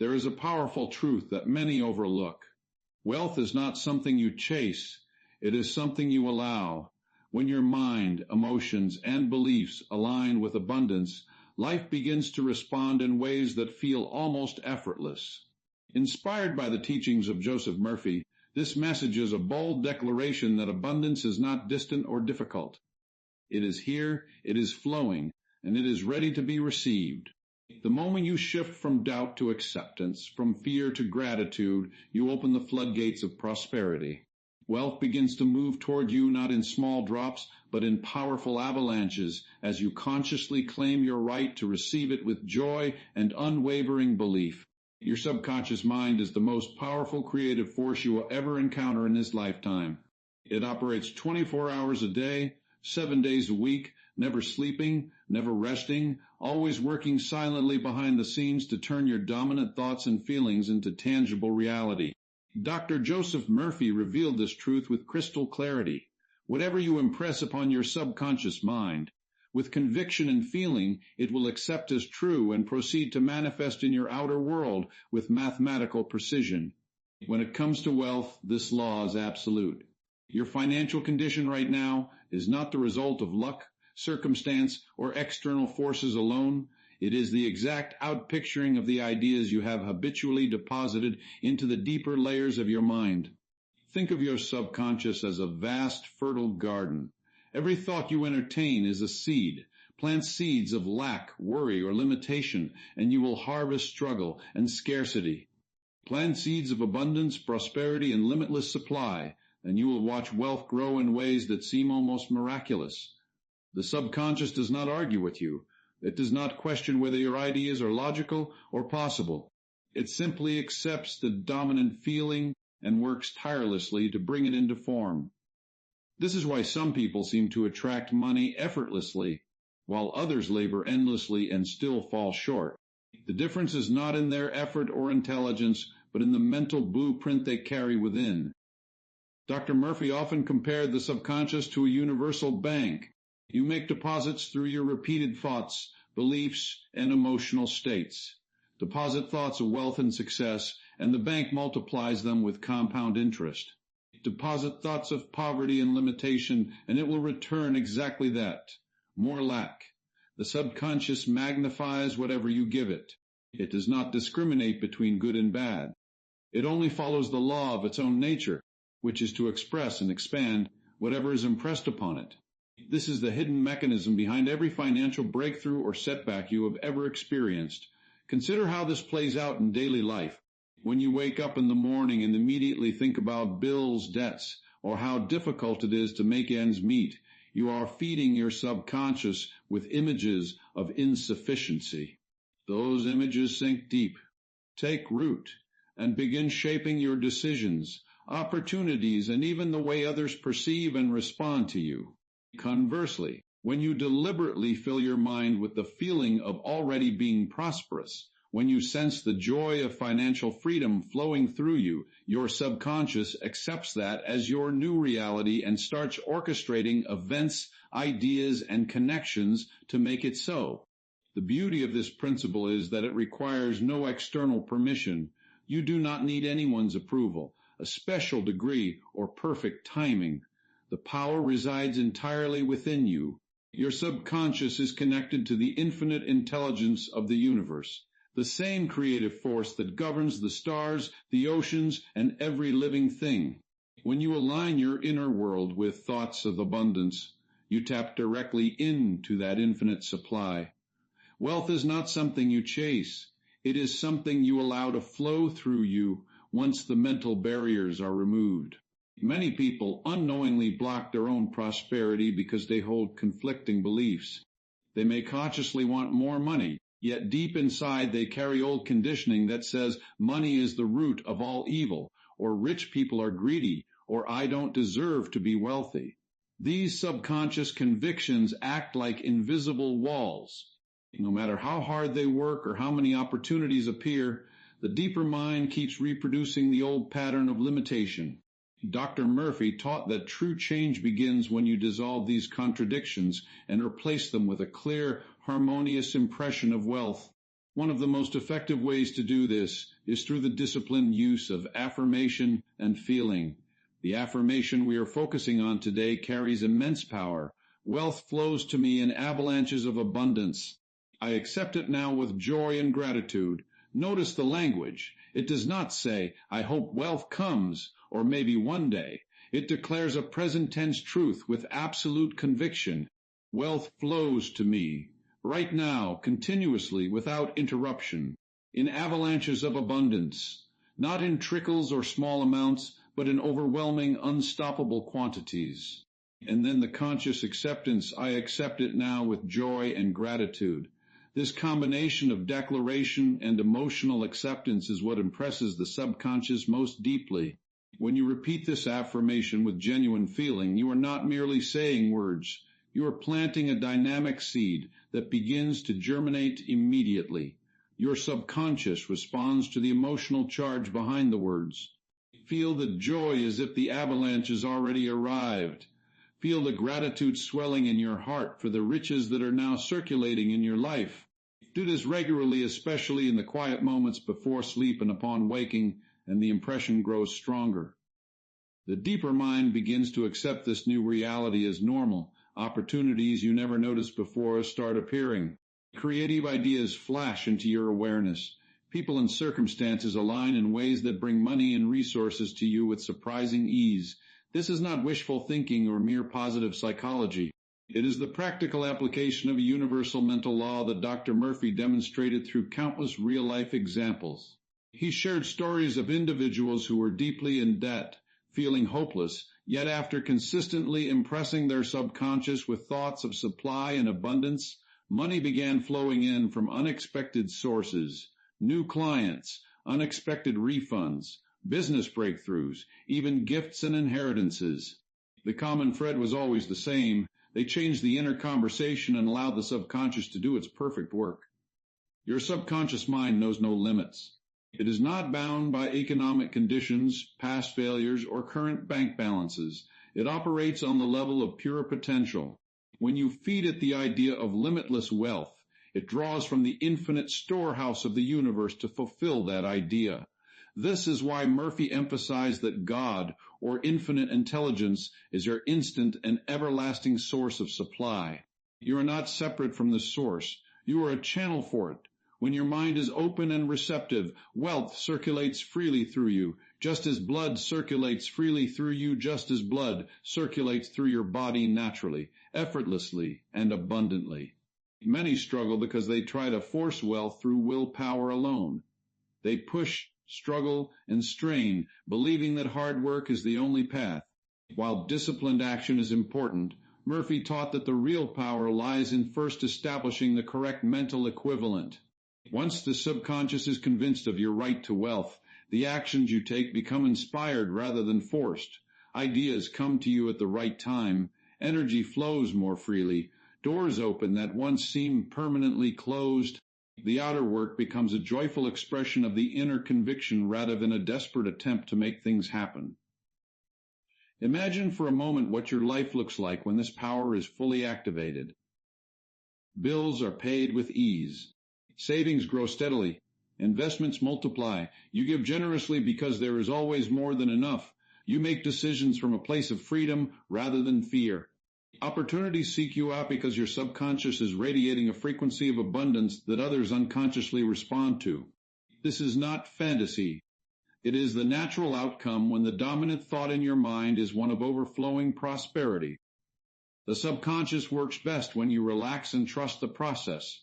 There is a powerful truth that many overlook. Wealth is not something you chase, it is something you allow. When your mind, emotions, and beliefs align with abundance, life begins to respond in ways that feel almost effortless. Inspired by the teachings of Joseph Murphy, this message is a bold declaration that abundance is not distant or difficult. It is here, it is flowing, and it is ready to be received. The moment you shift from doubt to acceptance, from fear to gratitude, you open the floodgates of prosperity. Wealth begins to move toward you not in small drops, but in powerful avalanches as you consciously claim your right to receive it with joy and unwavering belief. Your subconscious mind is the most powerful creative force you will ever encounter in this lifetime. It operates 24 hours a day, 7 days a week, never sleeping, never resting, always working silently behind the scenes to turn your dominant thoughts and feelings into tangible reality. Dr. Joseph Murphy revealed this truth with crystal clarity. Whatever you impress upon your subconscious mind, with conviction and feeling, it will accept as true and proceed to manifest in your outer world with mathematical precision. When it comes to wealth, this law is absolute. Your financial condition right now is not the result of luck, circumstance, or external forces alone. It is the exact outpicturing of the ideas you have habitually deposited into the deeper layers of your mind. Think of your subconscious as a vast, fertile garden. Every thought you entertain is a seed. Plant seeds of lack, worry, or limitation, and you will harvest struggle and scarcity. Plant seeds of abundance, prosperity, and limitless supply, and you will watch wealth grow in ways that seem almost miraculous. The subconscious does not argue with you. It does not question whether your ideas are logical or possible. It simply accepts the dominant feeling and works tirelessly to bring it into form. This is why some people seem to attract money effortlessly, while others labor endlessly and still fall short. The difference is not in their effort or intelligence, but in the mental blueprint they carry within. Dr. Murphy often compared the subconscious to a universal bank. You make deposits through your repeated thoughts, beliefs, and emotional states. Deposit thoughts of wealth and success, and the bank multiplies them with compound interest. Deposit thoughts of poverty and limitation, and it will return exactly that, more lack. The subconscious magnifies whatever you give it. It does not discriminate between good and bad. It only follows the law of its own nature, which is to express and expand whatever is impressed upon it. This is the hidden mechanism behind every financial breakthrough or setback you have ever experienced. Consider how this plays out in daily life. When you wake up in the morning and immediately think about bills, debts, or how difficult it is to make ends meet, you are feeding your subconscious with images of insufficiency. Those images sink deep, take root, and begin shaping your decisions, opportunities, and even the way others perceive and respond to you. Conversely, when you deliberately fill your mind with the feeling of already being prosperous, when you sense the joy of financial freedom flowing through you, your subconscious accepts that as your new reality and starts orchestrating events, ideas, and connections to make it so. The beauty of this principle is that it requires no external permission. You do not need anyone's approval, a special degree, or perfect timing. The power resides entirely within you. Your subconscious is connected to the infinite intelligence of the universe, the same creative force that governs the stars, the oceans, and every living thing. When you align your inner world with thoughts of abundance, you tap directly into that infinite supply. Wealth is not something you chase. It is something you allow to flow through you once the mental barriers are removed. Many people unknowingly block their own prosperity because they hold conflicting beliefs. They may consciously want more money, yet deep inside they carry old conditioning that says money is the root of all evil, or rich people are greedy, or I don't deserve to be wealthy. These subconscious convictions act like invisible walls. No matter how hard they work or how many opportunities appear, the deeper mind keeps reproducing the old pattern of limitation. Dr. Murphy taught that true change begins when you dissolve these contradictions and replace them with a clear, harmonious impression of wealth. One of the most effective ways to do this is through the disciplined use of affirmation and feeling. The affirmation we are focusing on today carries immense power. Wealth flows to me in avalanches of abundance. I accept it now with joy and gratitude. Notice the language. It does not say, I hope wealth comes, or maybe one day. It declares a present tense truth with absolute conviction. Wealth flows to me, right now, continuously, without interruption, in avalanches of abundance, not in trickles or small amounts, but in overwhelming, unstoppable quantities. And then the conscious acceptance, I accept it now with joy and gratitude. This combination of declaration and emotional acceptance is what impresses the subconscious most deeply. When you repeat this affirmation with genuine feeling, you are not merely saying words. You are planting a dynamic seed that begins to germinate immediately. Your subconscious responds to the emotional charge behind the words. Feel the joy as if the avalanche has already arrived. Feel the gratitude swelling in your heart for the riches that are now circulating in your life. Do this regularly, especially in the quiet moments before sleep and upon waking, and the impression grows stronger. The deeper mind begins to accept this new reality as normal. Opportunities you never noticed before start appearing. Creative ideas flash into your awareness. People and circumstances align in ways that bring money and resources to you with surprising ease. This is not wishful thinking or mere positive psychology. It is the practical application of a universal mental law that Dr. Murphy demonstrated through countless real-life examples. He shared stories of individuals who were deeply in debt, feeling hopeless, yet after consistently impressing their subconscious with thoughts of supply and abundance, money began flowing in from unexpected sources, new clients, unexpected refunds, business breakthroughs, even gifts and inheritances. The common thread was always the same. They changed the inner conversation and allowed the subconscious to do its perfect work. Your subconscious mind knows no limits. It is not bound by economic conditions, past failures, or current bank balances. It operates on the level of pure potential. When you feed it the idea of limitless wealth, it draws from the infinite storehouse of the universe to fulfill that idea. This is why Murphy emphasized that God, or infinite intelligence, is your instant and everlasting source of supply. You are not separate from the source. You are a channel for it. When your mind is open and receptive, wealth circulates freely through you, just as blood circulates freely through you, just as blood circulates through your body naturally, effortlessly, and abundantly. Many struggle because they try to force wealth through willpower alone. They push, struggle, and strain, believing that hard work is the only path. While disciplined action is important, Murphy taught that the real power lies in first establishing the correct mental equivalent. Once the subconscious is convinced of your right to wealth, the actions you take become inspired rather than forced. Ideas come to you at the right time. Energy flows more freely. Doors open that once seemed permanently closed. The outer work becomes a joyful expression of the inner conviction rather than a desperate attempt to make things happen. Imagine for a moment what your life looks like when this power is fully activated. Bills are paid with ease. Savings grow steadily. Investments multiply. You give generously because there is always more than enough. You make decisions from a place of freedom rather than fear. Opportunities seek you out because your subconscious is radiating a frequency of abundance that others unconsciously respond to. This is not fantasy. It is the natural outcome when the dominant thought in your mind is one of overflowing prosperity. The subconscious works best when you relax and trust the process.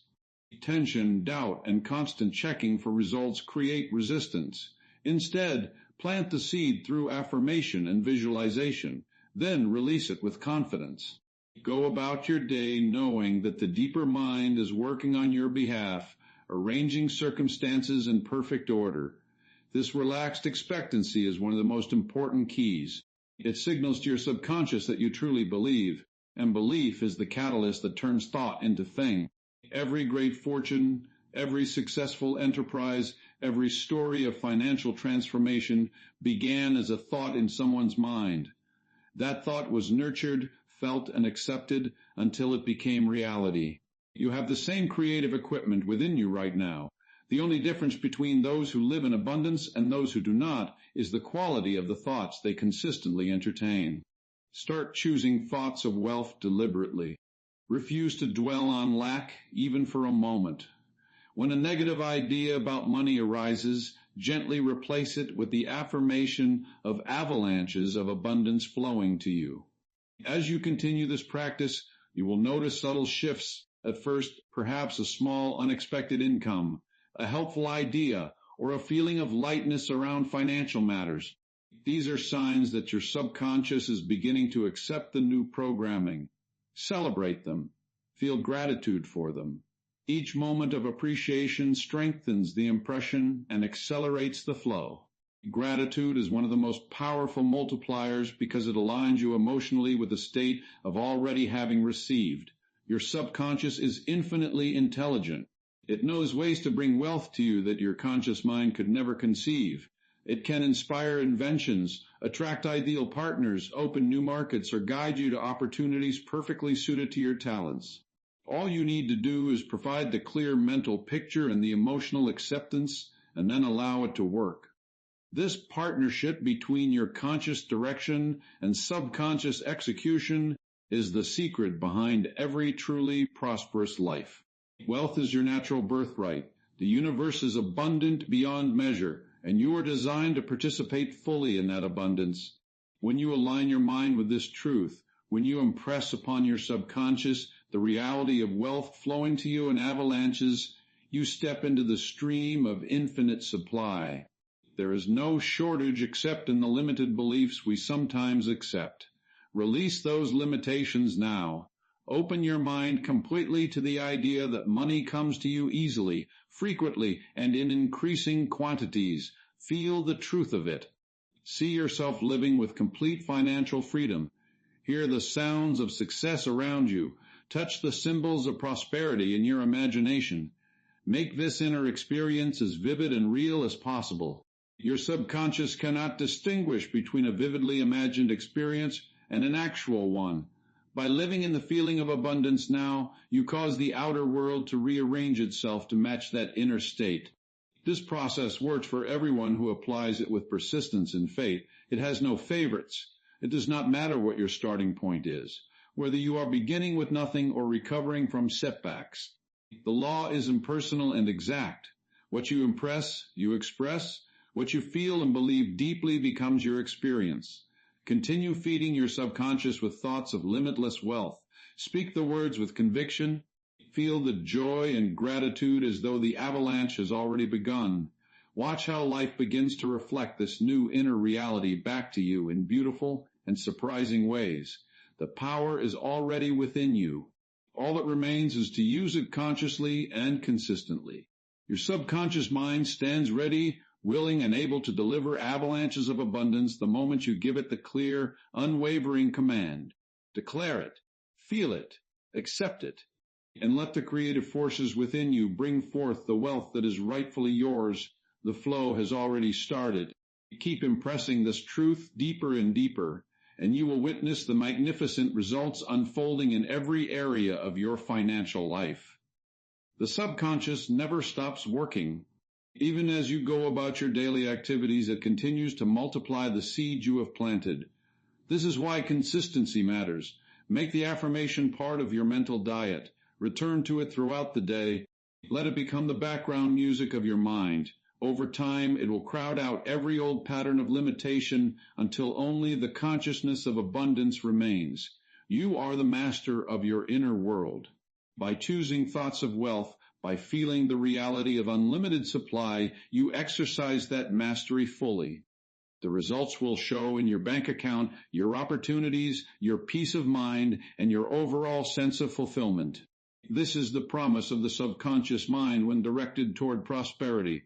Tension, doubt, and constant checking for results create resistance. Instead, plant the seed through affirmation and visualization, then release it with confidence. Go about your day knowing that the deeper mind is working on your behalf, arranging circumstances in perfect order. This relaxed expectancy is one of the most important keys. It signals to your subconscious that you truly believe, and belief is the catalyst that turns thought into thing. Every great fortune, every successful enterprise, every story of financial transformation began as a thought in someone's mind. That thought was nurtured, felt, and accepted until it became reality. You have the same creative equipment within you right now. The only difference between those who live in abundance and those who do not is the quality of the thoughts they consistently entertain. Start choosing thoughts of wealth deliberately. Refuse to dwell on lack even for a moment. When a negative idea about money arises, gently replace it with the affirmation of avalanches of abundance flowing to you. As you continue this practice, you will notice subtle shifts. At first, perhaps a small unexpected income, a helpful idea, or a feeling of lightness around financial matters. These are signs that your subconscious is beginning to accept the new programming. Celebrate them. Feel gratitude for them. Each moment of appreciation strengthens the impression and accelerates the flow. Gratitude is one of the most powerful multipliers because it aligns you emotionally with the state of already having received. Your subconscious is infinitely intelligent. It knows ways to bring wealth to you that your conscious mind could never conceive. It can inspire inventions, attract ideal partners, open new markets, or guide you to opportunities perfectly suited to your talents. All you need to do is provide the clear mental picture and the emotional acceptance, and then allow it to work. This partnership between your conscious direction and subconscious execution is the secret behind every truly prosperous life. Wealth is your natural birthright. The universe is abundant beyond measure, and you are designed to participate fully in that abundance. When you align your mind with this truth, when you impress upon your subconscious the reality of wealth flowing to you in avalanches, you step into the stream of infinite supply. There is no shortage except in the limited beliefs we sometimes accept. Release those limitations now. Open your mind completely to the idea that money comes to you easily, frequently, and in increasing quantities. Feel the truth of it. See yourself living with complete financial freedom. Hear the sounds of success around you. Touch the symbols of prosperity in your imagination. Make this inner experience as vivid and real as possible. Your subconscious cannot distinguish between a vividly imagined experience and an actual one. By living in the feeling of abundance now, you cause the outer world to rearrange itself to match that inner state. This process works for everyone who applies it with persistence and faith. It has no favorites. It does not matter what your starting point is, whether you are beginning with nothing or recovering from setbacks. The law is impersonal and exact. What you impress, you express. What you feel and believe deeply becomes your experience. Continue feeding your subconscious with thoughts of limitless wealth. Speak the words with conviction. Feel the joy and gratitude as though the avalanche has already begun. Watch how life begins to reflect this new inner reality back to you in beautiful and surprising ways. The power is already within you. All that remains is to use it consciously and consistently. Your subconscious mind stands ready, willing and able to deliver avalanches of abundance the moment you give it the clear, unwavering command. Declare it, feel it, accept it, and let the creative forces within you bring forth the wealth that is rightfully yours. The flow has already started. Keep impressing this truth deeper and deeper, and you will witness the magnificent results unfolding in every area of your financial life. The subconscious never stops working. Even as you go about your daily activities, it continues to multiply the seeds you have planted. This is why consistency matters. Make the affirmation part of your mental diet. Return to it throughout the day. Let it become the background music of your mind. Over time, it will crowd out every old pattern of limitation until only the consciousness of abundance remains. You are the master of your inner world. By choosing thoughts of wealth, by feeling the reality of unlimited supply, you exercise that mastery fully. The results will show in your bank account, your opportunities, your peace of mind, and your overall sense of fulfillment. This is the promise of the subconscious mind when directed toward prosperity.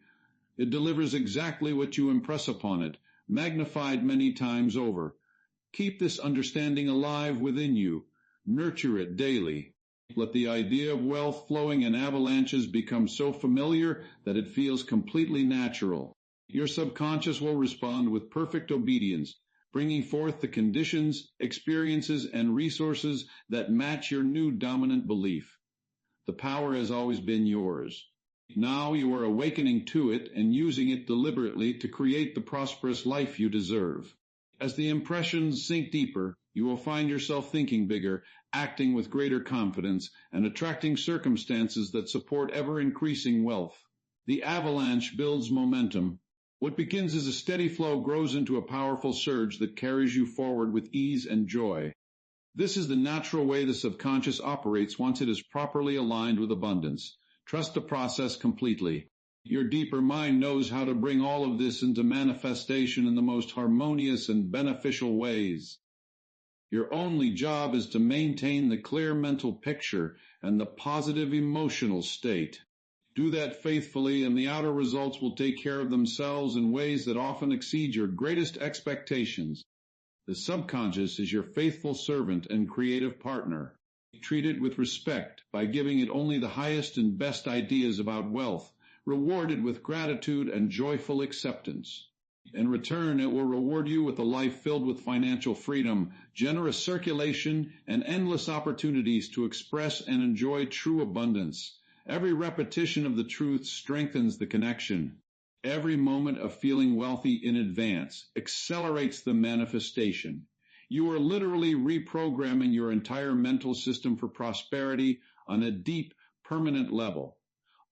It delivers exactly what you impress upon it, magnified many times over. Keep this understanding alive within you. Nurture it daily. Let the idea of wealth flowing in avalanches become so familiar that it feels completely natural. Your subconscious will respond with perfect obedience, bringing forth the conditions, experiences, and resources that match your new dominant belief. The power has always been yours. Now you are awakening to it and using it deliberately to create the prosperous life you deserve. As the impressions sink deeper, you will find yourself thinking bigger, acting with greater confidence, and attracting circumstances that support ever-increasing wealth. The avalanche builds momentum. What begins as a steady flow grows into a powerful surge that carries you forward with ease and joy. This is the natural way the subconscious operates once it is properly aligned with abundance. Trust the process completely. Your deeper mind knows how to bring all of this into manifestation in the most harmonious and beneficial ways. Your only job is to maintain the clear mental picture and the positive emotional state. Do that faithfully, and the outer results will take care of themselves in ways that often exceed your greatest expectations. The subconscious is your faithful servant and creative partner. Treat it with respect by giving it only the highest and best ideas about wealth, rewarded with gratitude and joyful acceptance. In return, it will reward you with a life filled with financial freedom, generous circulation, and endless opportunities to express and enjoy true abundance. Every repetition of the truth strengthens the connection. Every moment of feeling wealthy in advance accelerates the manifestation. You are literally reprogramming your entire mental system for prosperity on a deep, permanent level.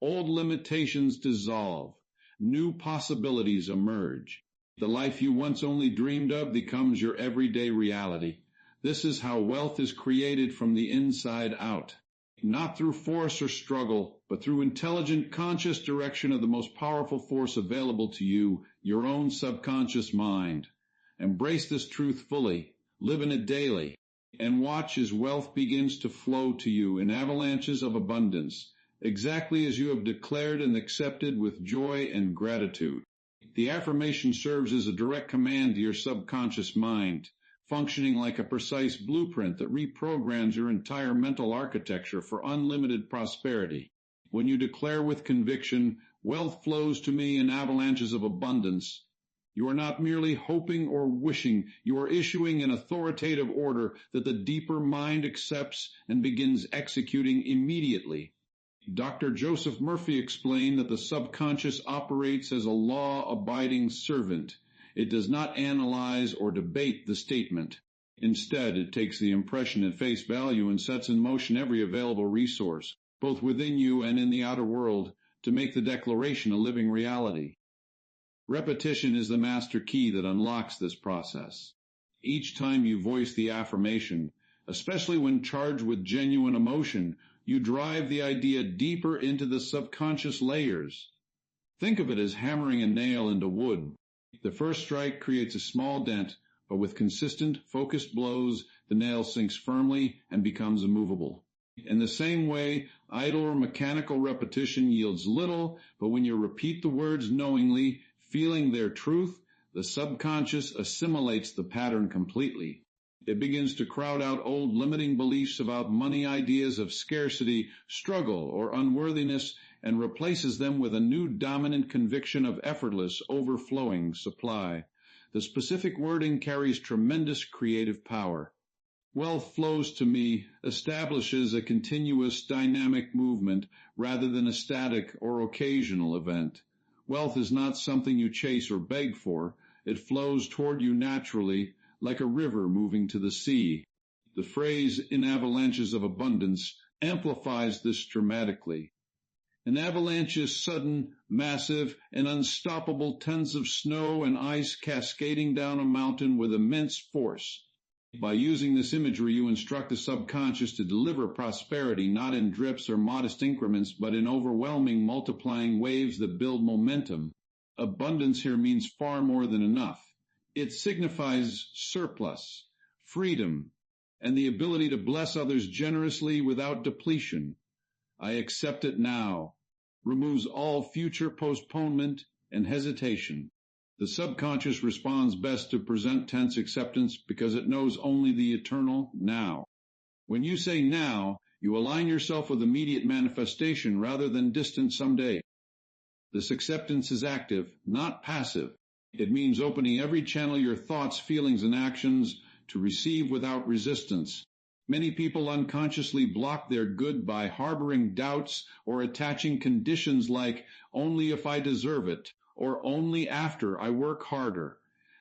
Old limitations dissolve. New possibilities emerge. The life you once only dreamed of becomes your everyday reality. This is how wealth is created from the inside out. Not through force or struggle, but through intelligent, conscious direction of the most powerful force available to you, your own subconscious mind. Embrace this truth fully, live in it daily, and watch as wealth begins to flow to you in avalanches of abundance, exactly as you have declared and accepted with joy and gratitude. The affirmation serves as a direct command to your subconscious mind, functioning like a precise blueprint that reprograms your entire mental architecture for unlimited prosperity. When you declare with conviction, "Wealth flows to me in avalanches of abundance," you are not merely hoping or wishing, you are issuing an authoritative order that the deeper mind accepts and begins executing immediately. Dr. Joseph Murphy explained that the subconscious operates as a law-abiding servant. It does not analyze or debate the statement. Instead, it takes the impression at face value and sets in motion every available resource, both within you and in the outer world, to make the declaration a living reality. Repetition is the master key that unlocks this process. Each time you voice the affirmation, especially when charged with genuine emotion, you drive the idea deeper into the subconscious layers. Think of it as hammering a nail into wood. The first strike creates a small dent, but with consistent, focused blows, the nail sinks firmly and becomes immovable. In the same way, idle or mechanical repetition yields little, but when you repeat the words knowingly, feeling their truth, the subconscious assimilates the pattern completely. It begins to crowd out old limiting beliefs about money, ideas of scarcity, struggle, or unworthiness, and replaces them with a new dominant conviction of effortless, overflowing supply. The specific wording carries tremendous creative power. Wealth flows to me establishes a continuous dynamic movement rather than a static or occasional event. Wealth is not something you chase or beg for. It flows toward you naturally, like a river moving to the sea. The phrase, "in avalanches of abundance," amplifies this dramatically. An avalanche is sudden, massive, and unstoppable, tons of snow and ice cascading down a mountain with immense force. By using this imagery, you instruct the subconscious to deliver prosperity not in drips or modest increments, but in overwhelming, multiplying waves that build momentum. Abundance here means far more than enough. It signifies surplus, freedom, and the ability to bless others generously without depletion. I accept it now. Removes all future postponement and hesitation. The subconscious responds best to present tense acceptance because it knows only the eternal now. When you say now, you align yourself with immediate manifestation rather than distant someday. This acceptance is active, not passive. It means opening every channel your thoughts, feelings, and actions to receive without resistance. Many people unconsciously block their good by harboring doubts or attaching conditions like only if I deserve it or only after I work harder.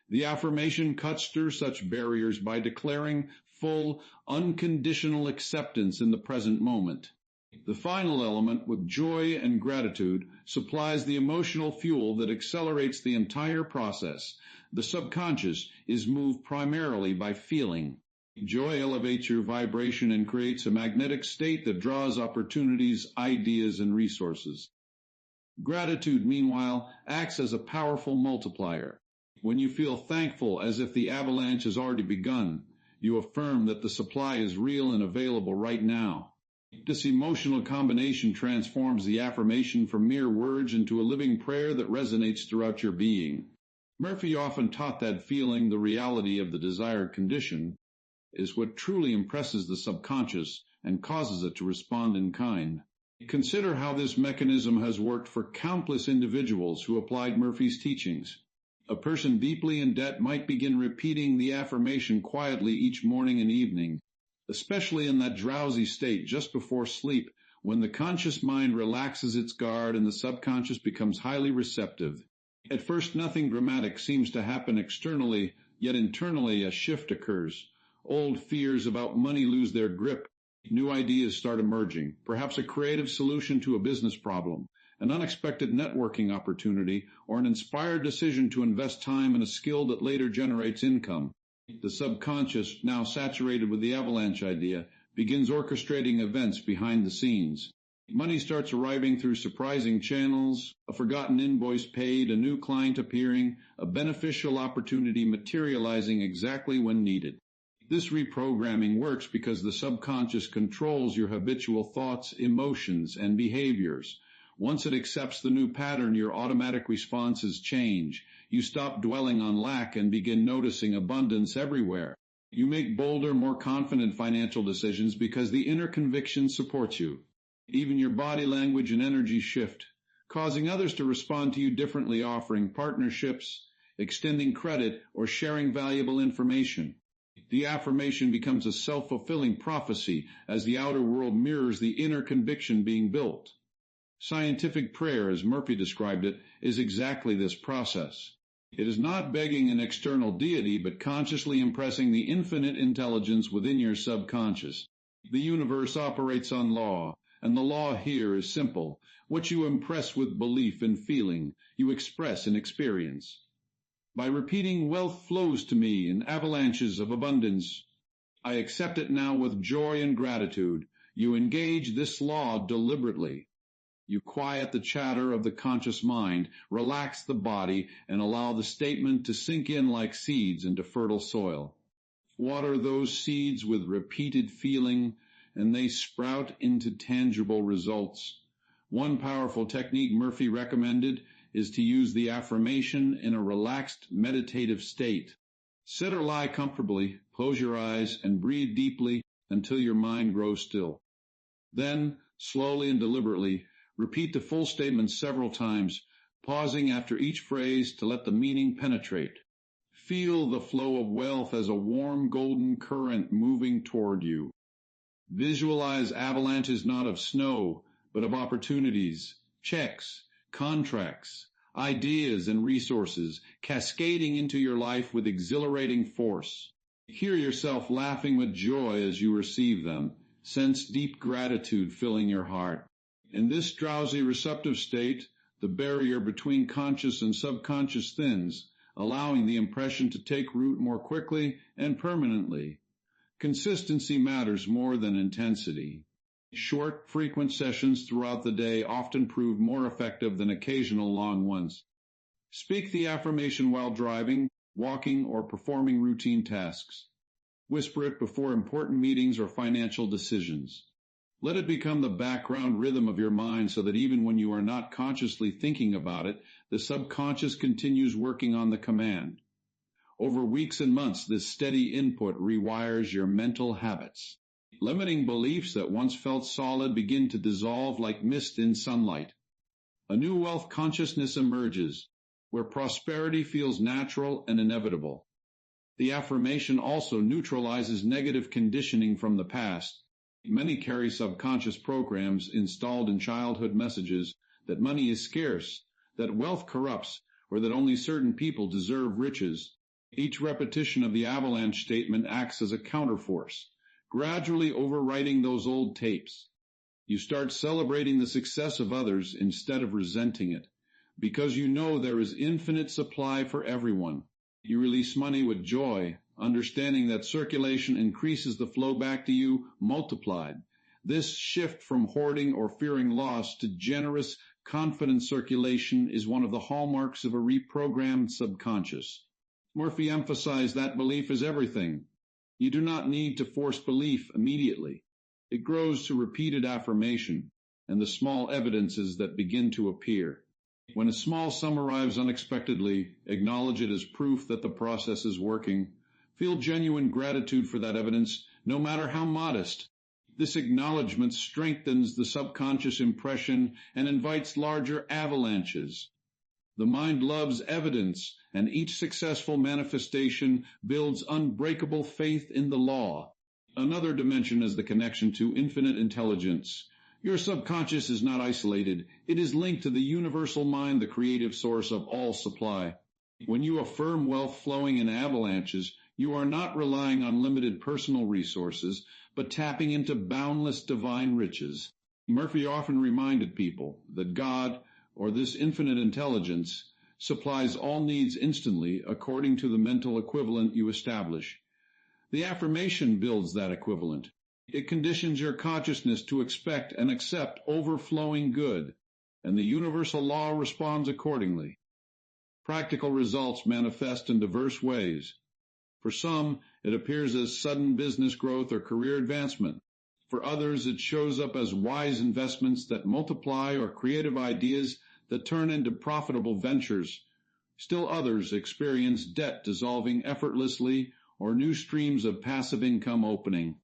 The affirmation cuts through such barriers by declaring full, unconditional acceptance in the present moment. The final element, with joy and gratitude, supplies the emotional fuel that accelerates the entire process. The subconscious is moved primarily by feeling. Joy elevates your vibration and creates a magnetic state that draws opportunities, ideas, and resources. Gratitude, meanwhile, acts as a powerful multiplier. When you feel thankful as if the avalanche has already begun, you affirm that the supply is real and available right now. This emotional combination transforms the affirmation from mere words into a living prayer that resonates throughout your being. Murphy often taught that feeling the reality of the desired condition is what truly impresses the subconscious and causes it to respond in kind. Consider how this mechanism has worked for countless individuals who applied Murphy's teachings. A person deeply in debt might begin repeating the affirmation quietly each morning and evening, especially in that drowsy state just before sleep, when the conscious mind relaxes its guard and the subconscious becomes highly receptive. At first, nothing dramatic seems to happen externally, yet internally a shift occurs. Old fears about money lose their grip. New ideas start emerging, perhaps a creative solution to a business problem, an unexpected networking opportunity, or an inspired decision to invest time in a skill that later generates income. The subconscious, now saturated with the avalanche idea, begins orchestrating events behind the scenes. Money starts arriving through surprising channels, a forgotten invoice paid, a new client appearing, a beneficial opportunity materializing exactly when needed. This reprogramming works because the subconscious controls your habitual thoughts, emotions, and behaviors. Once it accepts the new pattern, your automatic responses change. You stop dwelling on lack and begin noticing abundance everywhere. You make bolder, more confident financial decisions because the inner conviction supports you. Even your body language and energy shift, causing others to respond to you differently, offering partnerships, extending credit, or sharing valuable information. The affirmation becomes a self-fulfilling prophecy as the outer world mirrors the inner conviction being built. Scientific prayer, as Murphy described it, is exactly this process. It is not begging an external deity, but consciously impressing the infinite intelligence within your subconscious. The universe operates on law, and the law here is simple. What you impress with belief and feeling, you express in experience. By repeating, wealth flows to me in avalanches of abundance, I accept it now with joy and gratitude, you engage this law deliberately. You quiet the chatter of the conscious mind, relax the body, and allow the statement to sink in like seeds into fertile soil. Water those seeds with repeated feeling, and they sprout into tangible results. One powerful technique Murphy recommended is to use the affirmation in a relaxed meditative state. Sit or lie comfortably, close your eyes, and breathe deeply until your mind grows still. Then, slowly and deliberately, repeat the full statement several times, pausing after each phrase to let the meaning penetrate. Feel the flow of wealth as a warm golden current moving toward you. Visualize avalanches not of snow, but of opportunities, checks, contracts, ideas, and resources cascading into your life with exhilarating force. Hear yourself laughing with joy as you receive them. Sense deep gratitude filling your heart. In this drowsy, receptive state, the barrier between conscious and subconscious thins, allowing the impression to take root more quickly and permanently. Consistency matters more than intensity. Short, frequent sessions throughout the day often prove more effective than occasional long ones. Speak the affirmation while driving, walking, or performing routine tasks. Whisper it before important meetings or financial decisions. Let it become the background rhythm of your mind so that even when you are not consciously thinking about it, the subconscious continues working on the command. Over weeks and months, this steady input rewires your mental habits. Limiting beliefs that once felt solid begin to dissolve like mist in sunlight. A new wealth consciousness emerges, where prosperity feels natural and inevitable. The affirmation also neutralizes negative conditioning from the past. Many carry subconscious programs installed in childhood messages that money is scarce, that wealth corrupts, or that only certain people deserve riches. Each repetition of the avalanche statement acts as a counterforce, gradually overwriting those old tapes. You start celebrating the success of others instead of resenting it, because you know there is infinite supply for everyone. You release money with joy, understanding that circulation increases the flow back to you multiplied. This shift from hoarding or fearing loss to generous, confident circulation is one of the hallmarks of a reprogrammed subconscious. Murphy emphasized that belief is everything. You do not need to force belief immediately. It grows to repeated affirmation and the small evidences that begin to appear. When a small sum arrives unexpectedly, acknowledge it as proof that the process is working. Feel genuine gratitude for that evidence, no matter how modest. This acknowledgement strengthens the subconscious impression and invites larger avalanches. The mind loves evidence, and each successful manifestation builds unbreakable faith in the law. Another dimension is the connection to infinite intelligence. Your subconscious is not isolated. It is linked to the universal mind, the creative source of all supply. When you affirm wealth flowing in avalanches, you are not relying on limited personal resources, but tapping into boundless divine riches. Murphy often reminded people that God, or this infinite intelligence, supplies all needs instantly according to the mental equivalent you establish. The affirmation builds that equivalent. It conditions your consciousness to expect and accept overflowing good, and the universal law responds accordingly. Practical results manifest in diverse ways. For some, it appears as sudden business growth or career advancement. For others, it shows up as wise investments that multiply or creative ideas that turn into profitable ventures. Still others experience debt dissolving effortlessly or new streams of passive income opening.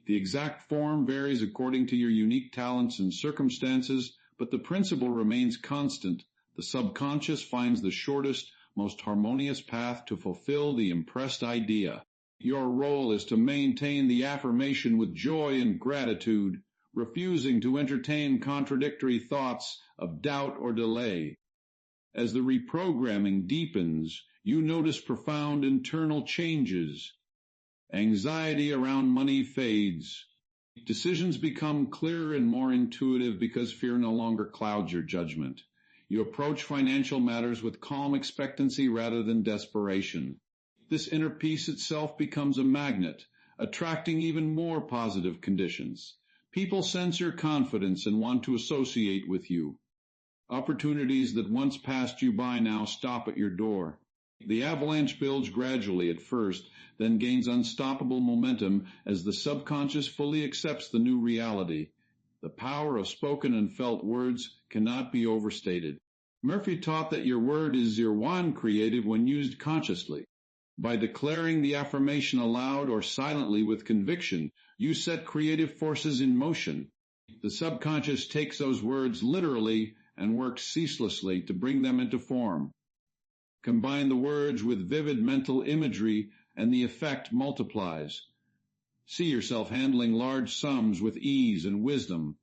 The exact form varies according to your unique talents and circumstances, but the principle remains constant. The subconscious finds the shortest, most harmonious path to fulfill the impressed idea. Your role is to maintain the affirmation with joy and gratitude, refusing to entertain contradictory thoughts of doubt or delay. As the reprogramming deepens, you notice profound internal changes. Anxiety around money fades. Decisions become clearer and more intuitive because fear no longer clouds your judgment. You approach financial matters with calm expectancy rather than desperation. This inner peace itself becomes a magnet, attracting even more positive conditions. People sense your confidence and want to associate with you. Opportunities that once passed you by now stop at your door. The avalanche builds gradually at first, then gains unstoppable momentum as the subconscious fully accepts the new reality. The power of spoken and felt words cannot be overstated. Murphy taught that your word is your wand created when used consciously. By declaring the affirmation aloud or silently with conviction, you set creative forces in motion. The subconscious takes those words literally and works ceaselessly to bring them into form. Combine the words with vivid mental imagery and the effect multiplies. See yourself handling large sums with ease and wisdom.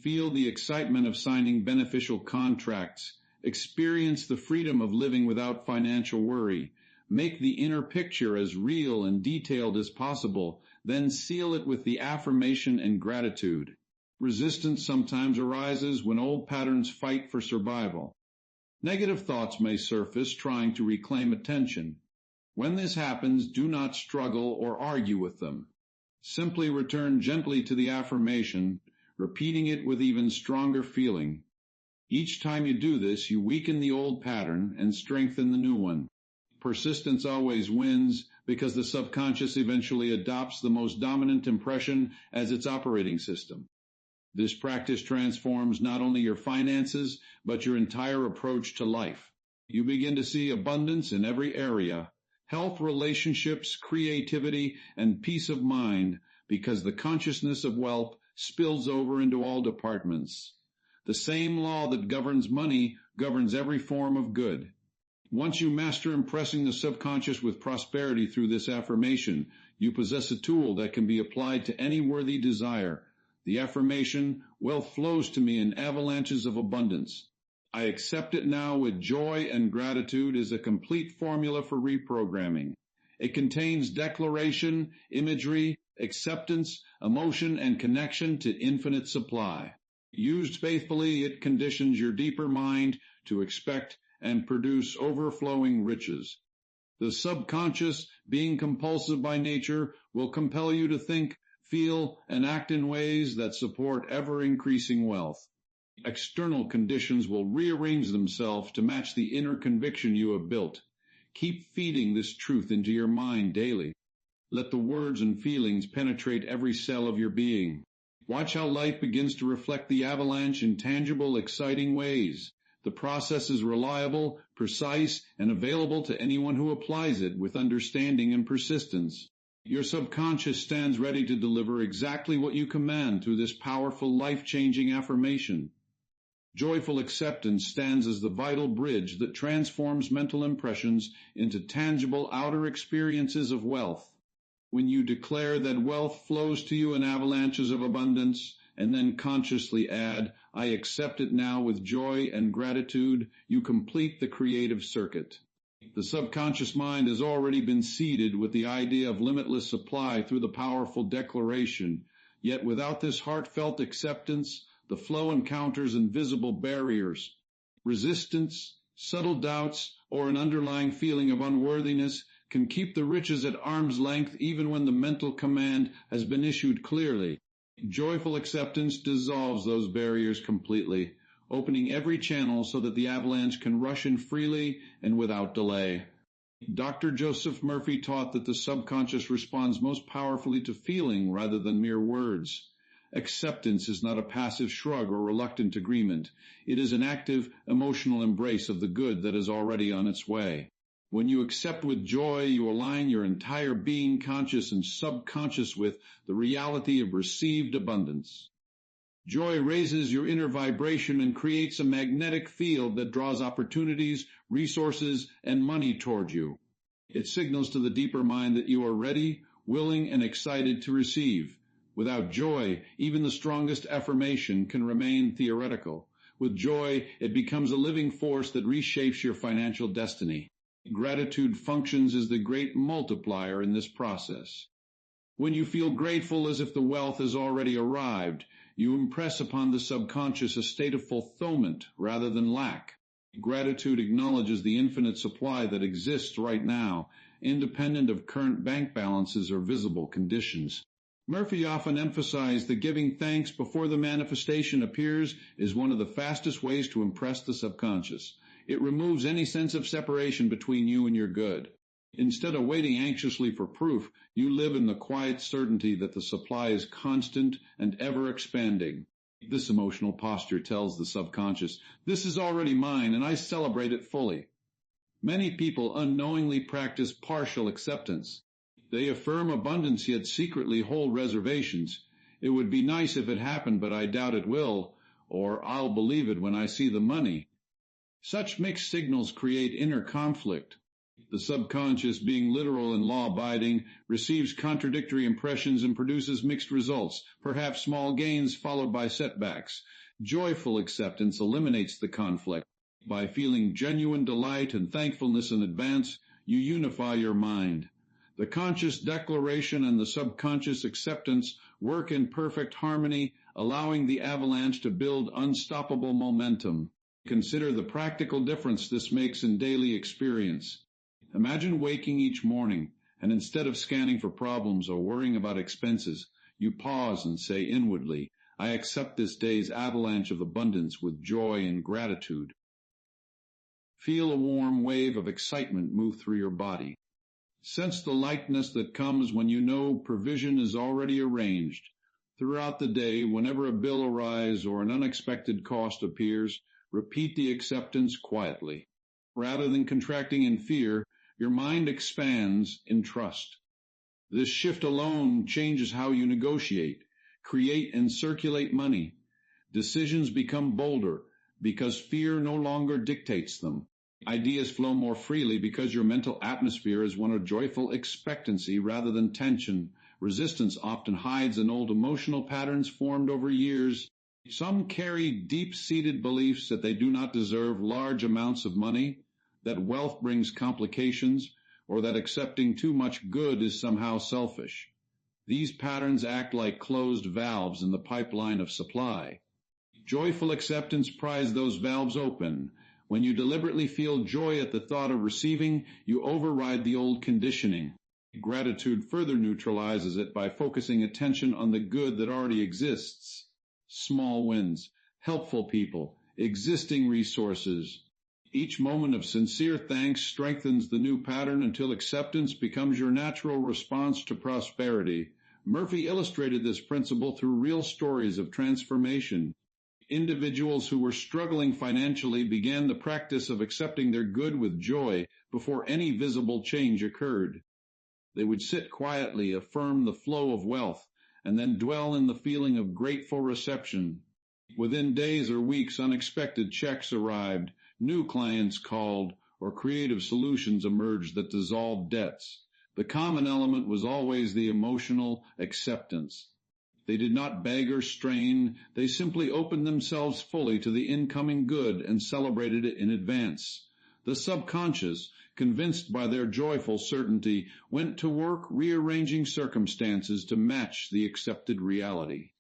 Feel the excitement of signing beneficial contracts. Experience the freedom of living without financial worry. Make the inner picture as real and detailed as possible, then seal it with the affirmation and gratitude. Resistance sometimes arises when old patterns fight for survival. Negative thoughts may surface trying to reclaim attention. When this happens, do not struggle or argue with them. Simply return gently to the affirmation, repeating it with even stronger feeling. Each time you do this, you weaken the old pattern and strengthen the new one. Persistence always wins because the subconscious eventually adopts the most dominant impression as its operating system. This practice transforms not only your finances, but your entire approach to life. You begin to see abundance in every area, health, relationships, creativity, and peace of mind, because the consciousness of wealth spills over into all departments. The same law that governs money governs every form of good. Once you master impressing the subconscious with prosperity through this affirmation, you possess a tool that can be applied to any worthy desire. The affirmation, wealth flows to me in avalanches of abundance. I accept it now with joy and gratitude, is a complete formula for reprogramming. It contains declaration, imagery, acceptance, emotion, and connection to infinite supply. Used faithfully, it conditions your deeper mind to expect and produce overflowing riches. The subconscious, being compulsive by nature, will compel you to think, feel, and act in ways that support ever-increasing wealth. External conditions will rearrange themselves to match the inner conviction you have built. Keep feeding this truth into your mind daily. Let the words and feelings penetrate every cell of your being. Watch how life begins to reflect the avalanche in tangible, exciting ways. The process is reliable, precise, and available to anyone who applies it with understanding and persistence. Your subconscious stands ready to deliver exactly what you command through this powerful, life-changing affirmation. Joyful acceptance stands as the vital bridge that transforms mental impressions into tangible outer experiences of wealth. When you declare that wealth flows to you in avalanches of abundance, and then consciously add, I accept it now with joy and gratitude, you complete the creative circuit. The subconscious mind has already been seeded with the idea of limitless supply through the powerful declaration, yet without this heartfelt acceptance, the flow encounters invisible barriers. Resistance, subtle doubts, or an underlying feeling of unworthiness can keep the riches at arm's length even when the mental command has been issued clearly. Joyful acceptance dissolves those barriers completely, opening every channel so that the avalanche can rush in freely and without delay. Dr. Joseph Murphy taught that the subconscious responds most powerfully to feeling rather than mere words. Acceptance is not a passive shrug or reluctant agreement. It is an active, emotional embrace of the good that is already on its way. When you accept with joy, you align your entire being, conscious and subconscious, with the reality of received abundance. Joy raises your inner vibration and creates a magnetic field that draws opportunities, resources, and money toward you. It signals to the deeper mind that you are ready, willing, and excited to receive. Without joy, even the strongest affirmation can remain theoretical. With joy, it becomes a living force that reshapes your financial destiny. Gratitude functions as the great multiplier in this process. When you feel grateful as if the wealth has already arrived, you impress upon the subconscious a state of fulfillment rather than lack. Gratitude acknowledges the infinite supply that exists right now, independent of current bank balances or visible conditions. Murphy often emphasized that giving thanks before the manifestation appears is one of the fastest ways to impress the subconscious. It removes any sense of separation between you and your good. Instead of waiting anxiously for proof, you live in the quiet certainty that the supply is constant and ever expanding. This emotional posture tells the subconscious, this is already mine and I celebrate it fully. Many people unknowingly practice partial acceptance. They affirm abundance yet secretly hold reservations. It would be nice if it happened, but I doubt it will, or I'll believe it when I see the money. Such mixed signals create inner conflict. The subconscious, being literal and law-abiding, receives contradictory impressions and produces mixed results, perhaps small gains followed by setbacks. Joyful acceptance eliminates the conflict. By feeling genuine delight and thankfulness in advance, you unify your mind. The conscious declaration and the subconscious acceptance work in perfect harmony, allowing the avalanche to build unstoppable momentum. Consider the practical difference this makes in daily experience. Imagine waking each morning, and instead of scanning for problems or worrying about expenses, you pause and say inwardly, I accept this day's avalanche of abundance with joy and gratitude. Feel a warm wave of excitement move through your body. Sense the lightness that comes when you know provision is already arranged. Throughout the day, whenever a bill arises or an unexpected cost appears, repeat the acceptance quietly. Rather than contracting in fear, your mind expands in trust. This shift alone changes how you negotiate, create, and circulate money. Decisions become bolder because fear no longer dictates them. Ideas flow more freely because your mental atmosphere is one of joyful expectancy rather than tension. Resistance often hides in old emotional patterns formed over years. Some carry deep-seated beliefs that they do not deserve large amounts of money, that wealth brings complications, or that accepting too much good is somehow selfish. These patterns act like closed valves in the pipeline of supply. Joyful acceptance pries those valves open. When you deliberately feel joy at the thought of receiving, you override the old conditioning. Gratitude further neutralizes it by focusing attention on the good that already exists. Small wins, helpful people, existing resources. Each moment of sincere thanks strengthens the new pattern until acceptance becomes your natural response to prosperity. Murphy illustrated this principle through real stories of transformation. Individuals who were struggling financially began the practice of accepting their good with joy before any visible change occurred. They would sit quietly, affirm the flow of wealth, and then dwell in the feeling of grateful reception. Within days or weeks, unexpected checks arrived, new clients called, or creative solutions emerged that dissolved debts. The common element was always the emotional acceptance. They did not beg or strain, they simply opened themselves fully to the incoming good and celebrated it in advance. The subconscious, convinced by their joyful certainty, went to work rearranging circumstances to match the accepted reality.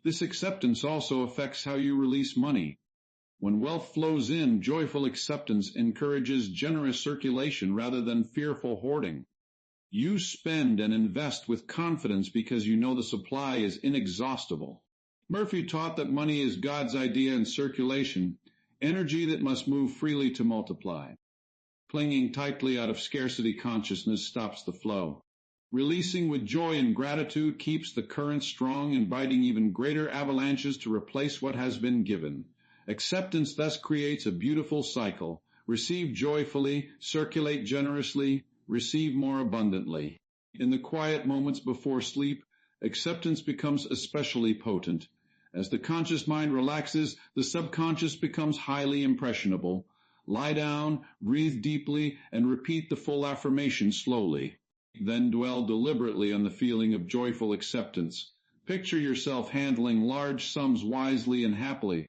This acceptance also affects how you release money. When wealth flows in, joyful acceptance encourages generous circulation rather than fearful hoarding. You spend and invest with confidence because you know the supply is inexhaustible. Murphy taught that money is God's idea in circulation, energy that must move freely to multiply. Clinging tightly out of scarcity consciousness stops the flow. Releasing with joy and gratitude keeps the current strong, inviting even greater avalanches to replace what has been given. Acceptance thus creates a beautiful cycle. Receive joyfully, circulate generously, receive more abundantly. In the quiet moments before sleep, acceptance becomes especially potent. As the conscious mind relaxes, the subconscious becomes highly impressionable. Lie down, breathe deeply, and repeat the full affirmation slowly. Then dwell deliberately on the feeling of joyful acceptance. Picture yourself handling large sums wisely and happily.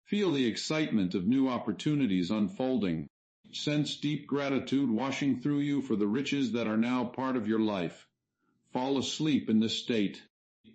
Feel the excitement of new opportunities unfolding. Sense deep gratitude washing through you for the riches that are now part of your life. Fall asleep in this state.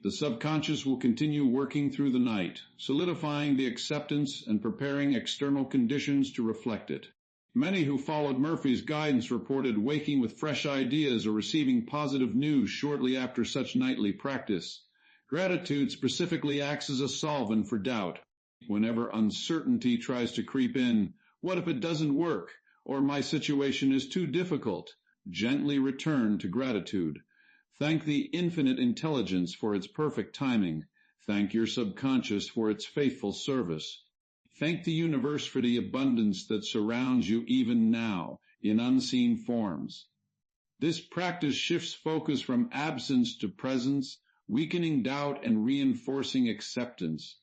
The subconscious will continue working through the night, solidifying the acceptance and preparing external conditions to reflect it. Many who followed Murphy's guidance reported waking with fresh ideas or receiving positive news shortly after such nightly practice. Gratitude specifically acts as a solvent for doubt. Whenever uncertainty tries to creep in, what if it doesn't work? Or my situation is too difficult? Gently return to gratitude. Thank the infinite intelligence for its perfect timing. Thank your subconscious for its faithful service. Thank the universe for the abundance that surrounds you even now in unseen forms. This practice shifts focus from absence to presence, weakening doubt and reinforcing acceptance.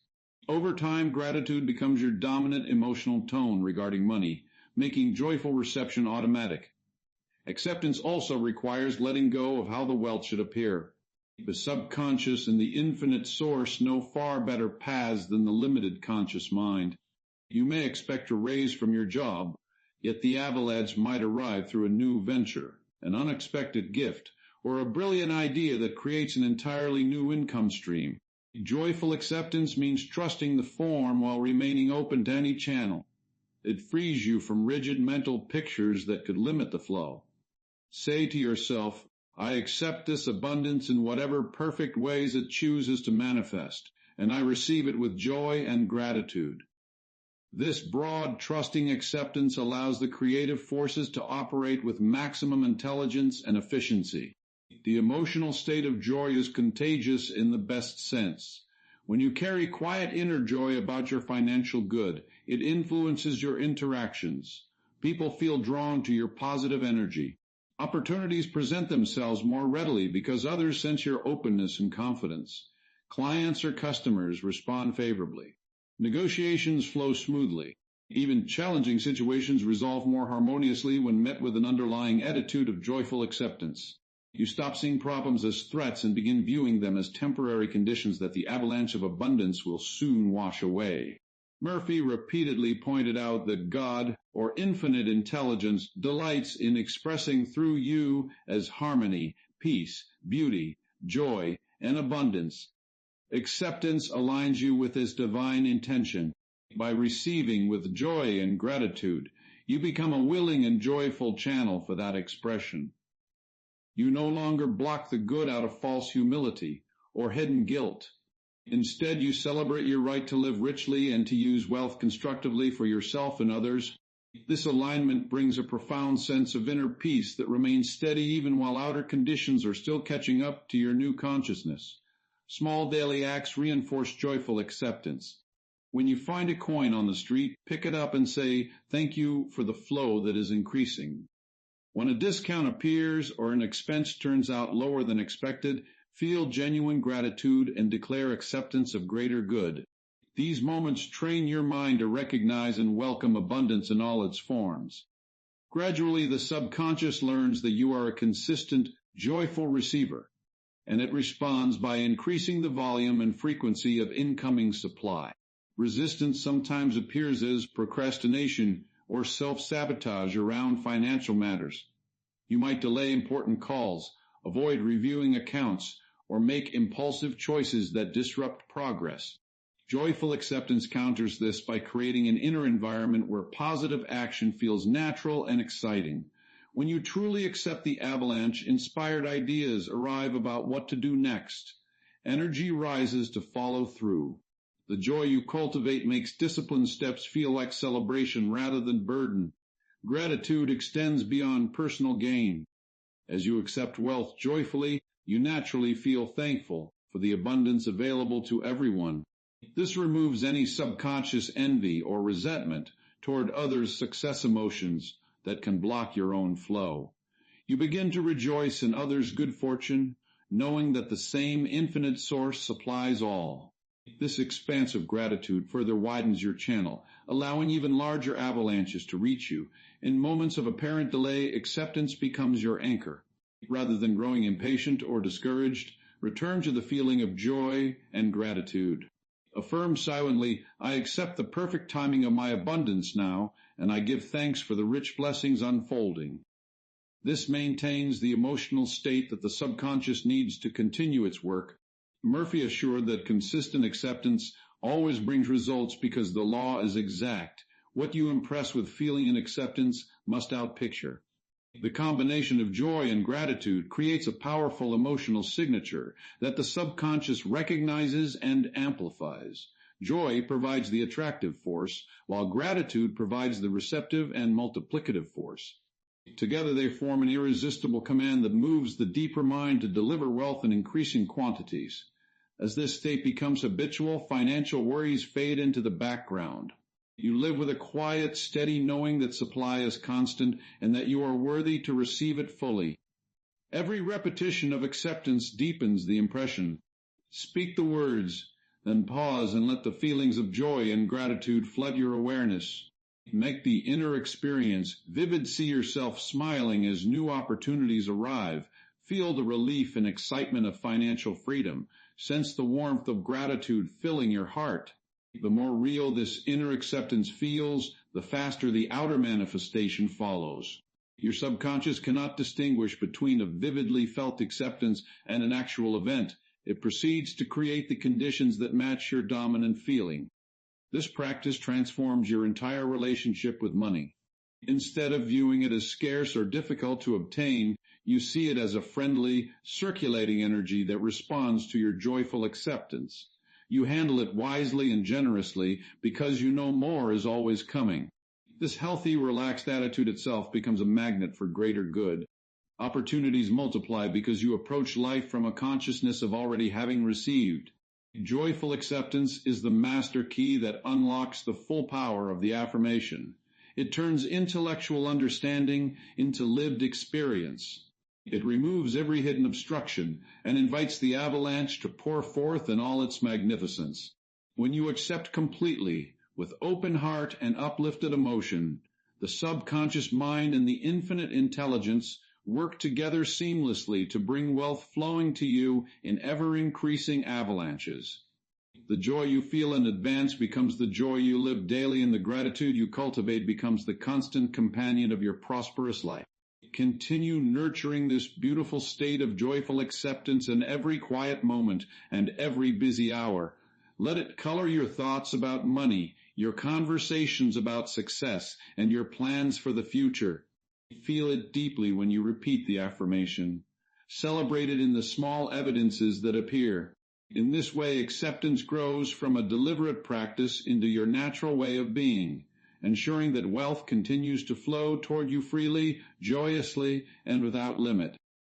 Over time, gratitude becomes your dominant emotional tone regarding money, making joyful reception automatic. Acceptance also requires letting go of how the wealth should appear. The subconscious and the infinite source know far better paths than the limited conscious mind. You may expect a raise from your job, yet the avalanche might arrive through a new venture, an unexpected gift, or a brilliant idea that creates an entirely new income stream. Joyful acceptance means trusting the form while remaining open to any channel. It frees you from rigid mental pictures that could limit the flow. Say to yourself, I accept this abundance in whatever perfect ways it chooses to manifest, and I receive it with joy and gratitude. This broad, trusting acceptance allows the creative forces to operate with maximum intelligence and efficiency. The emotional state of joy is contagious in the best sense. When you carry quiet inner joy about your financial good, it influences your interactions. People feel drawn to your positive energy. Opportunities present themselves more readily because others sense your openness and confidence. Clients or customers respond favorably. Negotiations flow smoothly. Even challenging situations resolve more harmoniously when met with an underlying attitude of joyful acceptance. You stop seeing problems as threats and begin viewing them as temporary conditions that the avalanche of abundance will soon wash away. Murphy repeatedly pointed out that God, or infinite intelligence, delights in expressing through you as harmony, peace, beauty, joy, and abundance. Acceptance aligns you with His divine intention. By receiving with joy and gratitude, you become a willing and joyful channel for that expression. You no longer block the good out of false humility or hidden guilt. Instead, you celebrate your right to live richly and to use wealth constructively for yourself and others. This alignment brings a profound sense of inner peace that remains steady even while outer conditions are still catching up to your new consciousness. Small daily acts reinforce joyful acceptance. When you find a coin on the street, pick it up and say, "Thank you for the flow that is increasing." When a discount appears or an expense turns out lower than expected, feel genuine gratitude and declare acceptance of greater good. These moments train your mind to recognize and welcome abundance in all its forms. Gradually, the subconscious learns that you are a consistent, joyful receiver, and it responds by increasing the volume and frequency of incoming supply. Resistance sometimes appears as procrastination or self-sabotage around financial matters. You might delay important calls, avoid reviewing accounts, or make impulsive choices that disrupt progress. Joyful acceptance counters this by creating an inner environment where positive action feels natural and exciting. When you truly accept the avalanche, inspired ideas arrive about what to do next. Energy rises to follow through. The joy you cultivate makes disciplined steps feel like celebration rather than burden. Gratitude extends beyond personal gain. As you accept wealth joyfully, you naturally feel thankful for the abundance available to everyone. This removes any subconscious envy or resentment toward others' success emotions that can block your own flow. You begin to rejoice in others' good fortune, knowing that the same infinite source supplies all. This expansive gratitude further widens your channel, allowing even larger avalanches to reach you. In moments of apparent delay, acceptance becomes your anchor. Rather than growing impatient or discouraged, return to the feeling of joy and gratitude. Affirm silently, "I accept the perfect timing of my abundance now, and I give thanks for the rich blessings unfolding." This maintains the emotional state that the subconscious needs to continue its work. Murphy assured that consistent acceptance always brings results because the law is exact. What you impress with feeling and acceptance must outpicture. The combination of joy and gratitude creates a powerful emotional signature that the subconscious recognizes and amplifies. Joy provides the attractive force, while gratitude provides the receptive and multiplicative force. Together they form an irresistible command that moves the deeper mind to deliver wealth in increasing quantities. As this state becomes habitual, financial worries fade into the background. You live with a quiet, steady knowing that supply is constant and that you are worthy to receive it fully. Every repetition of acceptance deepens the impression. Speak the words, then pause and let the feelings of joy and gratitude flood your awareness. Make the inner experience vivid. See yourself smiling as new opportunities arrive. Feel the relief and excitement of financial freedom. Sense the warmth of gratitude filling your heart. The more real this inner acceptance feels, the faster the outer manifestation follows. Your subconscious cannot distinguish between a vividly felt acceptance and an actual event. It proceeds to create the conditions that match your dominant feeling. This practice transforms your entire relationship with money. Instead of viewing it as scarce or difficult to obtain, you see it as a friendly, circulating energy that responds to your joyful acceptance. You handle it wisely and generously because you know more is always coming. This healthy, relaxed attitude itself becomes a magnet for greater good. Opportunities multiply because you approach life from a consciousness of already having received. Joyful acceptance is the master key that unlocks the full power of the affirmation. It turns intellectual understanding into lived experience. It removes every hidden obstruction and invites the avalanche to pour forth in all its magnificence. When you accept completely, With open heart and uplifted emotion, the subconscious mind and the infinite intelligence work together seamlessly to bring wealth flowing to you in ever-increasing avalanches. The joy you feel in advance becomes the joy you live daily, and the gratitude you cultivate becomes the constant companion of your prosperous life. Continue nurturing this beautiful state of joyful acceptance in every quiet moment and every busy hour. Let it color your thoughts about money, your conversations about success, and your plans for the future. Feel it deeply when you repeat the affirmation. Celebrate it in the small evidences that appear. In this way, acceptance grows from a deliberate practice into your natural way of being, ensuring that wealth continues to flow toward you freely, joyously, and without limit.